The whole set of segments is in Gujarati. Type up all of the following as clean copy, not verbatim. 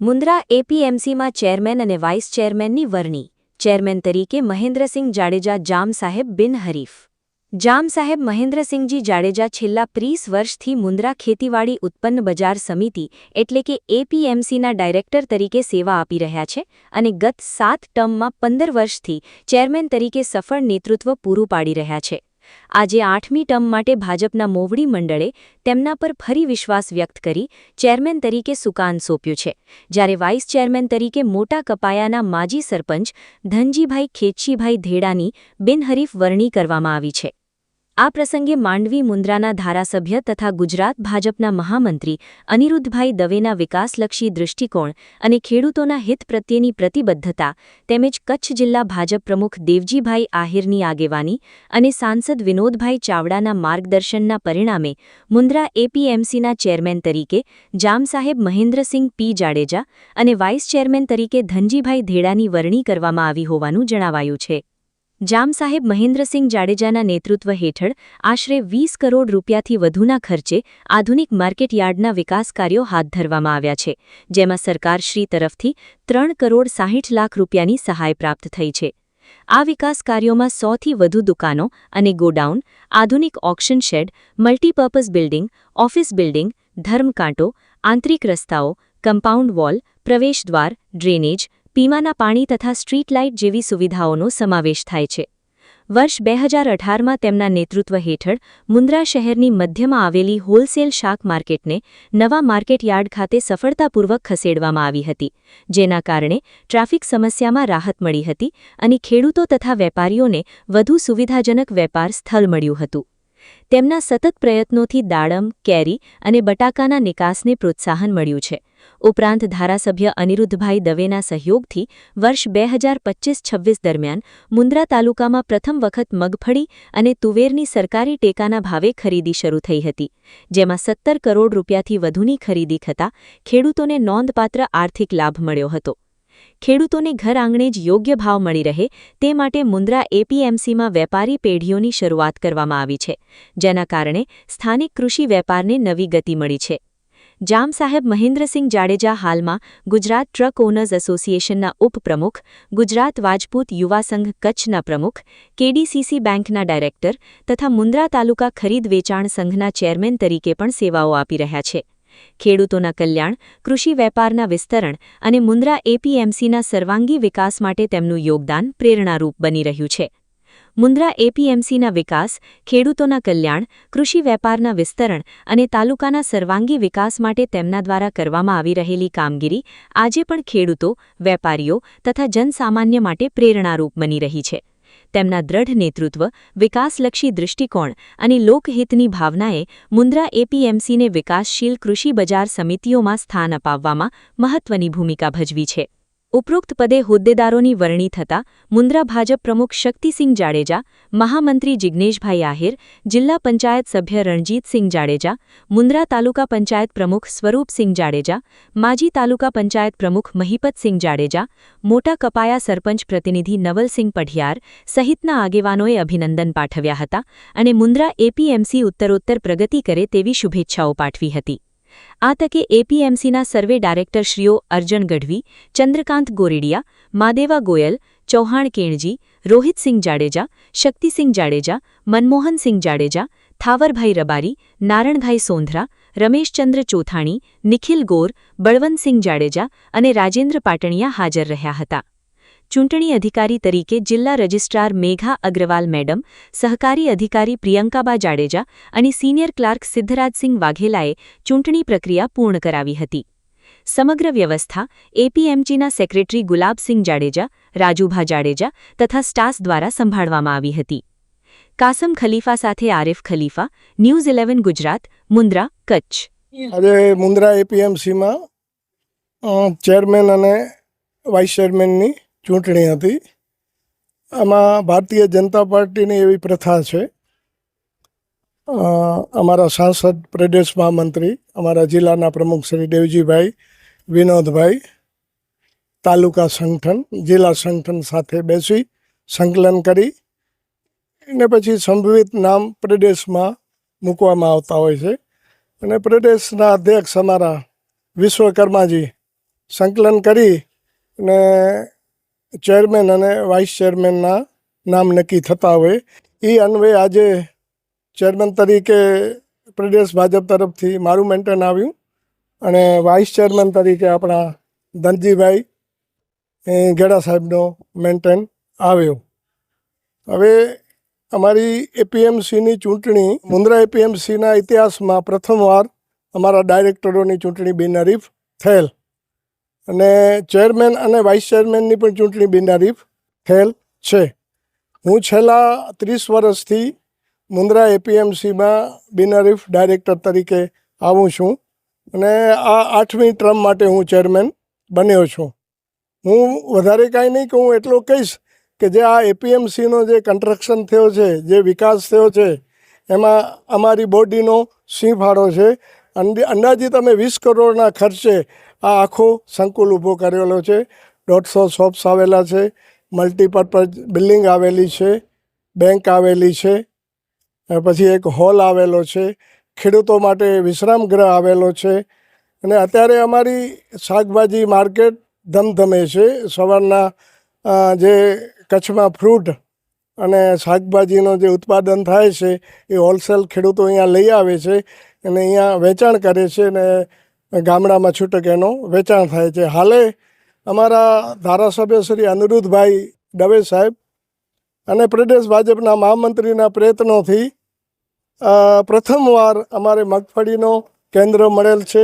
મુન્દ્રા એપીએમસીમાં ચેરમેન અને વાઇસ ચેરમેનની વરણી. ચેરમેન તરીકે મહેન્દ્રસિંહ જાડેજા. જામસાહેબ બિનહરીફ. જામસાહેબ મહેન્દ્રસિંહજી જાડેજા છેલ્લા 30 વર્ષથી મુન્દ્રા ખેતીવાડી ઉત્પન્ન બજાર સમિતિ એટલે કે એપીએમસીના ડાયરેક્ટર તરીકે સેવા આપી રહ્યા છે અને ગત 7 ટર્મમાં 15 વર્ષથી ચેરમેન તરીકે સફળ નેતૃત્વ પૂરું પાડી રહ્યા છે. આજે 8મી ટર્મ માટે ભાજપના મોવડી મંડળે તેમના પર ફરી વિશ્વાસ વ્યક્ત કરી ચેરમેન તરીકે સુકાન સોંપ્યું છે, જ્યારે વાઇસ ચેરમેન તરીકે મોટા કપાયાના માજી સરપંચ ધનજીભાઈ ખેતશીભાઈ ધેડાની બિનહરીફ વરણી કરવામાં આવી છે. આ પ્રસંગે માંડવી મુન્દ્રાના ધારાસભ્ય તથા ગુજરાત ભાજપના મહામંત્રી અનિરુદ્ધભાઈ દવેના વિકાસલક્ષી દૃષ્ટિકોણ અને ખેડૂતોના હિત પ્રત્યેની પ્રતિબદ્ધતા તેમજ કચ્છ જિલ્લા ભાજપ પ્રમુખ દેવજીભાઈ આહિરની આગેવાની અને સાંસદ વિનોદભાઈ ચાવડાના માર્ગદર્શનના પરિણામે મુન્દ્રા એપીએમસીના ચેરમેન તરીકે જામસાહેબ મહેન્દ્રસિંહ પી જાડેજા અને વાઇસ ચેરમેન તરીકે ધનજીભાઈ ધેડાની વરણી કરવામાં આવી હોવાનું જણાવાયું છે. જામસાહેબ મહેન્દ્રસિંહ જાડેજાના નેતૃત્વ હેઠળ આશરે 20 કરોડ રૂપિયાથી વધુના ખર્ચે આધુનિક માર્કેટયાર્ડના વિકાસ કાર્યો હાથ ધરવામાં આવ્યા છે, જેમાં સરકારશ્રી તરફથી 3 કરોડ 60 લાખ રૂપિયાની સહાય પ્રાપ્ત થઈ છે. આ વિકાસ કાર્યોમાં 100થી વધુ દુકાનો અને ગોડાઉન, આધુનિક auction shed, multipurpose building, office building, ધર્મકાંટો, આંતરિક રસ્તાઓ, કમ્પાઉન્ડ વોલ, પ્રવેશદ્વાર, ડ્રેનેજ, પીવાના પાણી તથા સ્ટ્રીટ લાઇટ જેવી સુવિધાઓનો સમાવેશ થાય છે. વર્ષ 2018માં તેમના નેતૃત્વ હેઠળ મુન્દ્રા શહેરની મધ્યમાં આવેલી હોલસેલ શાક માર્કેટને નવા માર્કેટયાર્ડ ખાતે સફળતાપૂર્વક ખસેડવામાં આવી હતી, જેના કારણે ટ્રાફિક સમસ્યામાં રાહત મળી હતી અને ખેડૂતો તથા વેપારીઓને વધુ સુવિધાજનક વેપાર સ્થળ મળ્યું હતું. તેમના સતત પ્રયત્નોથી દાડમ, કેરી અને બટાકાના નિકાસને પ્રોત્સાહન મળ્યું છે. ઉપરાંત ધારાસભ્ય અનિરુદ્ધભાઈ દવેના સહયોગથી વર્ષ 2025-26 દરમિયાન મુન્દ્રા તાલુકામાં પ્રથમ વખત મગફળી અને તુવેરની સરકારી ટેકાના ભાવે ખરીદી શરૂ થઈ હતી, જેમાં 17 કરોડ રૂપિયાથી વધુની ખરીદી થતાં ખેડૂતોને નોંધપાત્ર આર્થિક લાભ મળ્યો હતો. ખેડૂતોને ઘર આંગણે જ યોગ્ય ભાવ મળી રહે તે માટે મુન્દ્રા એપીએમસીમાં વેપારી પેઢીઓની શરૂઆત કરવામાં આવી છે, જેના કારણે સ્થાનિક કૃષિ વેપારને નવી ગતિ મળી છે. જામસાહેબ મહેન્દ્રસિંહ જાડેજા હાલમાં ગુજરાત ટ્રક ઓનર્સ એસોસિએશનના ઉપપ્રમુખ, ગુજરાત વાજપૂત યુવા સંઘ કચ્છના પ્રમુખ, કેડીસીસી બેંકના ડાયરેક્ટર તથા મુન્દ્રા તાલુકા ખરીદ વેચાણ સંઘના ચેરમેન તરીકે પણ સેવાઓ આપી રહ્યા છે. ખેડૂતોના કલ્યાણ, કૃષિ વેપારના વિસ્તરણ અને મુન્દ્રા એપીએમસીના સર્વાંગી વિકાસ માટે તેમનું યોગદાન પ્રેરણારૂપ બની રહ્યું છે. મુન્દ્રા એપીએમસીના વિકાસ, ખેડૂતોના કલ્યાણ, કૃષિ વેપારના વિસ્તરણ અને તાલુકાના સર્વાંગી વિકાસ માટે તેમના દ્વારા કરવામાં આવી રહેલી કામગીરી આજે પણ ખેડૂતો, વેપારીઓ તથા જનસામાન્ય માટે પ્રેરણારૂપ બની રહી છે. તેમના દ્રઢ નેતૃત્વ, વિકાસલક્ષી દૃષ્ટિકોણ અને લોકહિતની ભાવનાએ મુન્દ્રા એપીએમસીને વિકાસશીલ કૃષિ બજાર સમિતિઓમાં સ્થાન અપાવવામાં મહત્વની ભૂમિકા ભજવી છે. ઉપરોક્ત પદે હોદ્દેદારોની વરણી થતાં મુન્દ્રા ભાજપ પ્રમુખ શક્તિસિંહ જાડેજા, મહામંત્રી જિજ્ઞેશભાઈ આહિર, જિલ્લા પંચાયત સભ્ય રણજીતસિંહ જાડેજા, મુન્દ્રા તાલુકા પંચાયત પ્રમુખ સ્વરૂપસિંહ જાડેજા, માજી તાલુકા પંચાયત પ્રમુખ મહિપતસિંહ જાડેજા, મોટા કપાયા સરપંચ પ્રતિનિધિ નવલસિંહ પઢિયાર સહિતના આગેવાનોએ અભિનંદન પાઠવ્યા હતા અને મુન્દ્રા એપીએમસી ઉત્તરોત્તર પ્રગતિ કરે તેવી શુભેચ્છાઓ પાઠવી હતી. આ તકે એપીએમસીના સર્વે ડાયરેક્ટરશ્રીઓ અર્જન ગઢવી, ચંદ્રકાંત ગોરેડિયા, માદેવા ગોયલ, ચૌહાણ કેણજી, રોહિતસિંહ જાડેજા, શક્તિસિંહ જાડેજા, મનમોહનસિંહ જાડેજા, થાવરભાઈ રબારી, નારણભાઈ સોંધરા, રમેશચંદ્ર ચોથાણી, નિખિલ ગોર, બળવંતસિંહ જાડેજા અને રાજેન્દ્ર પાટણિયા હાજર રહ્યા હતા. ચૂંટણી અધિકારી તરીકે જિલ્લા રજિસ્ટ્રાર મેઘા અગ્રવાલ મેડમ, સહકારી અધિકારી પ્રિયંકાબા જાડેજા અને સિનિયર ક્લાર્ક સિદ્ધરાજસિંહ વાઘેલાએ ચૂંટણી પ્રક્રિયા પૂર્ણ કરાવી હતી. સમગ્ર વ્યવસ્થા એપીએમસીના સેક્રેટરી ગુલાબસિંહ જાડેજા, રાજુભા જાડેજા તથા સ્ટાફ દ્વારા સંભાળવામાં આવી હતી. કાસમ ખલીફા સાથે આરિફ ખલીફા, ન્યૂઝ 11 ગુજરાત, મુન્દ્રા, કચ્છ. આજે મુન્દ્રા એપીએમસીમાં ચેરમેન અને વાઇસ ચેરમેનની ચૂંટણી હતી. આમાં ભારતીય જનતા પાર્ટીની એવી પ્રથા છે, અમારા સાંસદ, પ્રદેશ મહામંત્રી, અમારા જિલ્લાના પ્રમુખ શ્રી દેવજીભાઈ, વિનોદભાઈ તાલુકા સંગઠન, જિલ્લા સંગઠન સાથે બેસી સંકલન કરી અને પછી સંભવિત નામ પ્રદેશમાં મૂકવામાં આવતા હોય છે અને પ્રદેશના અધ્યક્ષ અમારા વિશ્વકર્માજી સંકલન કરી અને ચેરમેન અને વાઇસ ચેરમેનના નામ નક્કી થતા હોય. એ અન્વયે આજે ચેરમેન તરીકે પ્રદેશ ભાજપ તરફથી મારું મેન્ટેન આવ્યું અને વાઇસ ચેરમેન તરીકે આપણા ધનજીભાઈ ગેડા સાહેબનો મેન્ટેન આવ્યો. હવે અમારી એપીએમસીની ચૂંટણી મુન્દ્રા એપીએમસીના ઇતિહાસમાં પ્રથમવાર અમારા ડાયરેક્ટરોની ચૂંટણી બિનહરીફ થયેલ અને ચેરમેન અને વાઇસ ચેરમેનની પણ ચૂંટણી બિનહરીફ થયેલ છે. હું છેલ્લા 30 વર્ષથી મુન્દ્રા એપીએમસીમાં બિનહરીફ ડાયરેક્ટર તરીકે આવું છું અને આ 8મી ટર્મ માટે હું ચેરમેન બન્યો છું. હું વધારે કાંઈ નહીં કહું, એટલું કહીશ કે જે આ એપીએમસીનો જે કન્સ્ટ્રક્શન થયો છે, જે વિકાસ થયો છે, એમાં અમારી બોડીનો સિંહ ફાળો છે. અંદાજિત અમે 20 કરોડના ખર્ચે આ આખો સંકુલ ઊભો કરેલો છે. 150 શોપ્સ આવેલા છે, મલ્ટીપર્પઝ બિલ્ડિંગ આવેલી છે, બેંક આવેલી છે, પછી એક હોલ આવેલો છે, ખેડૂતો માટે વિશ્રામ ગૃહ આવેલો છે અને અત્યારે અમારી શાકભાજી માર્કેટ ધમધમે છે. સવારના જે કચ્છમાં ફ્રૂટ અને શાકભાજીનો જે ઉત્પાદન થાય છે એ હોલસેલ ખેડૂતો અહીંયા લઈ આવે છે અને અહીંયા વેચાણ કરે છે અને ગામડામાં છૂટક એનો વેચાણ થાય છે. હાલે અમારા ધારાસભ્ય શ્રી અનિરુદ્ધભાઈ દવે સાહેબ અને પ્રદેશ ભાજપના મહામંત્રીના પ્રયત્નોથી પ્રથમવાર અમારે મગફળીનો કેન્દ્ર મળેલ છે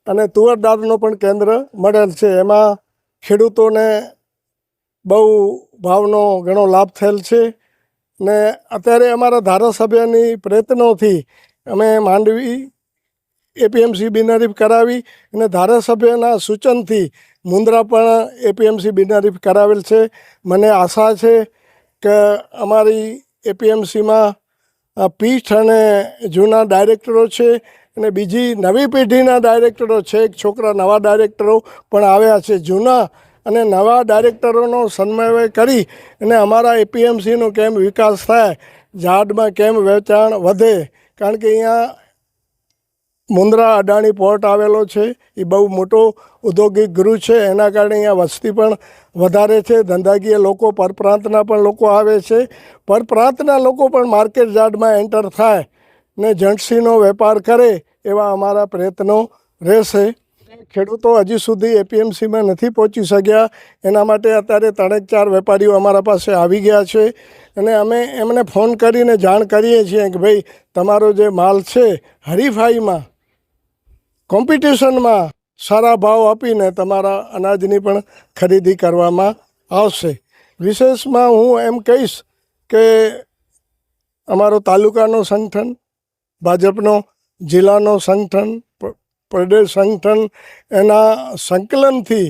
અને તુવર દાળનો પણ કેન્દ્ર મળેલ છે. એમાં ખેડૂતોને બહુ ભાવનો ઘણો લાભ થયેલ છે ને અત્યારે અમારા ધારાસભ્યની પ્રયત્નોથી અમે માંડવી એપીએમસી બિનહરીફ કરાવી અને ધારાસભ્યના સૂચનથી મુન્દ્રા પણ એપીએમસી બિનહરીફ કરાવેલ છે. મને આશા છે કે અમારી એપીએમસીમાં પીઠ અને જૂના ડાયરેક્ટરો છે અને બીજી નવી પેઢીના ડાયરેક્ટરો છે. એક છોકરા નવા ડાયરેક્ટરો પણ આવ્યા છે. જૂના અને નવા ડાયરેક્ટરોનો સમન્વય કરી અને અમારા એપીએમસીનો કેમ વિકાસ થાય, ઝાડમાં કેમ વેચાણ વધે, કારણ કે અહીંયા મુન્દ્રા અડાણી પોર્ટ આવેલો છે. એ બહુ મોટો ઔદ્યોગિક ગૃહ છે. એના કારણે અહીંયા વસ્તી પણ વધારે છે. ધંધાકીય લોકો પરપ્રાંતના પણ લોકો આવે છે. પરપ્રાંતના લોકો પણ માર્કેટ યાર્ડમાં એન્ટર થાય ને જણસીનો વેપાર કરે એવા અમારા પ્રયત્નો રહેશે. ખેડૂતો હજી સુધી એપીએમસીમાં નથી પહોંચી શક્યા. એના માટે અત્યારે 3-4 વેપારીઓ અમારા પાસે આવી ગયા છે અને અમે એમને ફોન કરીને જાણ કરીએ છીએ કે ભાઈ તમારો જે માલ છે હરીફાઈમાં કોમ્પિટિશનમાં સારા ભાવ આપીને તમારા અનાજની પણ ખરીદી કરવામાં આવશે. વિશેષમાં હું એમ કહીશ કે અમારો તાલુકાનો સંગઠન, ભાજપનો જિલ્લાનો સંગઠન, પ્રદેશ સંગઠન, એના સંકલનથી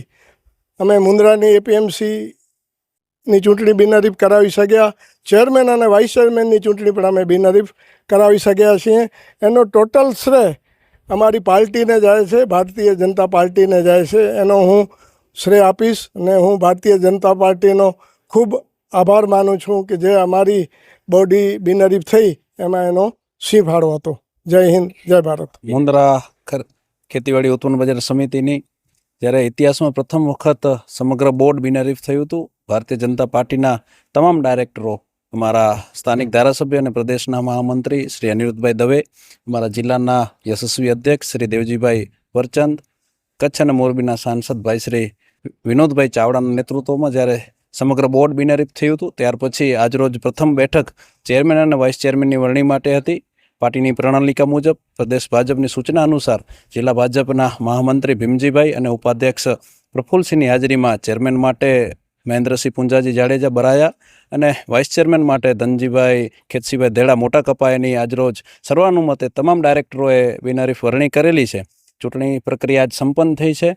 અમે મુન્દ્રાની એપીએમસીની ચૂંટણી બિનહરીફ કરાવી શક્યા. ચેરમેન અને વાઇસ ચેરમેનની ચૂંટણી પણ અમે બિનહરીફ કરાવી શક્યા છીએ. એનો ટોટલ શ્રેય અમારી પાર્ટીને જાય છે, ભારતીય જનતા પાર્ટીને જાય છે. એનો હું શ્રેય આપીશ અને હું ભારતીય જનતા પાર્ટીનો ખૂબ આભાર માનું છું કે જે અમારી બોડી બિનહરીફ થઈ એમાં એનો સિંહ ફાળો હતો. જય હિન્દ, જય ભારત. મુન્દ્રા ખેતીવાડી ઉત્પન્ન બજાર સમિતિની જ્યારે ઇતિહાસમાં પ્રથમ વખત સમગ્ર બોર્ડ બિનહરીફ થયું હતું, ભારતીય જનતા પાર્ટીના તમામ ડાયરેક્ટરો, અમારા સ્થાનિક ધારાસભ્ય અને પ્રદેશના મહામંત્રી શ્રી અનિરુદ્ધભાઈ દવે, અમારા જિલ્લાના યશસ્વી અધ્યક્ષ શ્રી દેવજીભાઈ વરચંદ, કચ્છ અને મોરબીના સાંસદ ભાઈ શ્રી વિનોદભાઈ ચાવડાના નેતૃત્વમાં જ્યારે સમગ્ર બોર્ડ બિનહરીફ થયું હતું, ત્યાર પછી આજરોજ પ્રથમ બેઠક ચેરમેન અને વાઇસ ચેરમેનની વરણી માટે હતી. પાર્ટીની પ્રણાલિકા મુજબ પ્રદેશ ભાજપની સૂચના અનુસાર જિલ્લા ભાજપના મહામંત્રી ભીમજીભાઈ અને ઉપાધ્યક્ષ પ્રફુલ્લસિંહની હાજરીમાં ચેરમેન માટે મહેન્દ્રસિંહ પુંજાજી જાડેજા બરાયા અને વાઇસ ચેરમેન માટે ધનજીભાઈ ખેતસીભાઈ ધેડા મોટા કપાયાની આજરોજ સર્વાનુમતે તમામ ડાયરેક્ટરોએ બિનહરીફ વરણી કરેલી છે. ચૂંટણી પ્રક્રિયા આજ સંપન્ન થઈ છે.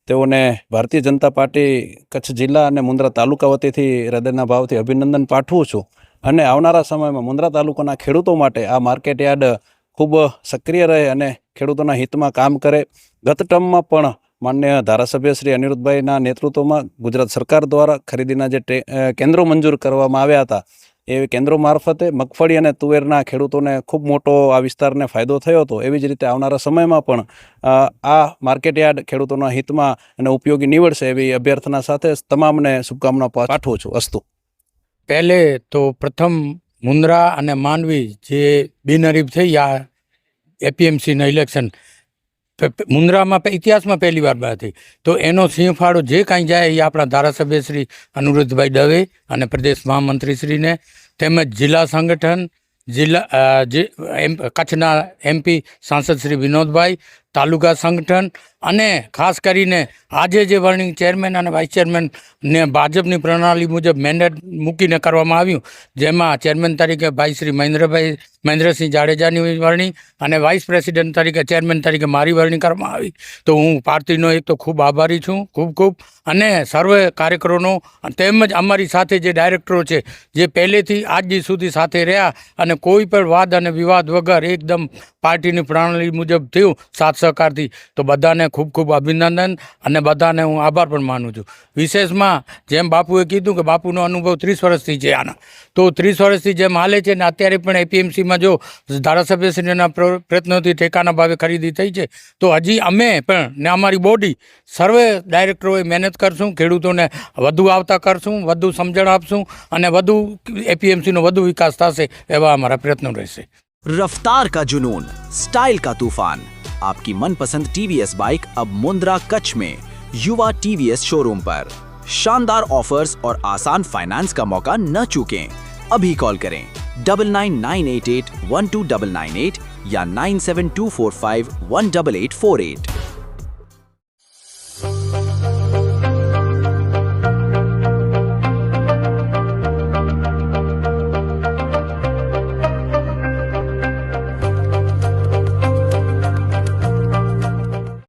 તેઓને ભારતીય જનતા પાર્ટી કચ્છ જિલ્લા અને મુન્દ્રા તાલુકા વતીથી હૃદયના ભાવથી અભિનંદન પાઠવું છું અને આવનારા સમયમાં મુન્દ્રા તાલુકાના ખેડૂતો માટે આ માર્કેટ યાર્ડ ખૂબ સક્રિય રહે અને ખેડૂતોના હિતમાં કામ કરે. ગત ટર્મમાં પણ માન્ય ધારાસભ્ય શ્રી અનિરુદ્ધભાઈના નેતૃત્વમાં ગુજરાત સરકાર દ્વારા ખરીદીના જે કેન્દ્રો મંજૂર કરવામાં આવ્યા હતા એ કેન્દ્રો મારફતે મગફળી અને તુવેરના ખેડૂતોને ખૂબ મોટો આ વિસ્તારને ફાયદો થયો હતો. એવી જ રીતે આવનારા સમયમાં પણ આ માર્કેટયાર્ડ ખેડૂતોના હિતમાં અને ઉપયોગી નીવડશે એવી અભ્યર્થના સાથે તમામને શુભકામના પાઠવું છું. અસ્તુ. પહેલે તો પ્રથમ મુન્દ્રા અને માંડવી જે બિનહરીફ થઈ આ એપીએમસીના ઇલેક્શન, મુન્દ્રામાં ઇતિહાસમાં પહેલી વાર હતી, તો એનો સિંહફાળો જે કાંઈ જાય એ આપણા ધારાસભ્ય શ્રી અનુરુદ્ધભાઈ દવે અને પ્રદેશ મહામંત્રીશ્રીને, તેમજ જિલ્લા સંગઠન, કચ્છના MP સાંસદ શ્રી વિનોદભાઈ, તાલુકા સંગઠન અને ખાસ કરીને આજે જે વર્ણિંગ ચેરમેન અને વાઇસ ચેરમેનને ભાજપની પ્રણાલી મુજબ મેન્ડેટ મૂકીને કરવામાં આવ્યું, જેમાં ચેરમેન તરીકે ભાઈ શ્રી મહેન્દ્રસિંહ જાડેજાની વરણી અને વાઇસ પ્રેસિડેન્ટ તરીકે ચેરમેન તરીકે મારી વરણી કરવામાં આવી. તો હું પાર્ટીનો એક તો ખૂબ આભારી છું, ખૂબ અને સર્વે કાર્યકરોનો, તેમજ અમારી સાથે જે ડાયરેક્ટરો છે જે પહેલેથી આજ દી સુધી સાથે રહ્યા અને કોઈ પણ વાદ અને વિવાદ વગર એકદમ પાર્ટીની પ્રણાલી મુજબ થયું સાથ સહકારથી, તો બધાને ખૂબ અભિનંદન અને બધાને હું આભાર પણ માનું છું. વિશેષમાં જેમ બાપુએ કીધું કે બાપુનો અનુભવ 30 વર્ષથી છે આના, તો 30 વર્ષથી જેમ હાલે છે ને અત્યારે પણ એપીએમસીમાં જો ધારાસભ્યશ્રીના પ્રયત્નોથી ટેકાના ભાવે ખરીદી થઈ છે, તો હજી અમે પણ ને અમારી બોડી સર્વે ડાયરેક્ટરોએ મહેનત કરશું, ખેડૂતોને વધુ આવતા કરશું, વધુ સમજણ આપશું અને વધુ એપીએમસીનો વધુ વિકાસ થશે એવા અમારા પ્રયત્નો રહેશે. रफ्तार का जुनून, स्टाइल का तूफान, आपकी मनपसंद TVS बाइक अब मुंद्रा कच्छ में युवा TVS शोरूम पर. शानदार ऑफर्स और आसान फाइनेंस का मौका न चूकें. अभी कॉल करें 9998812998 या 9724518848.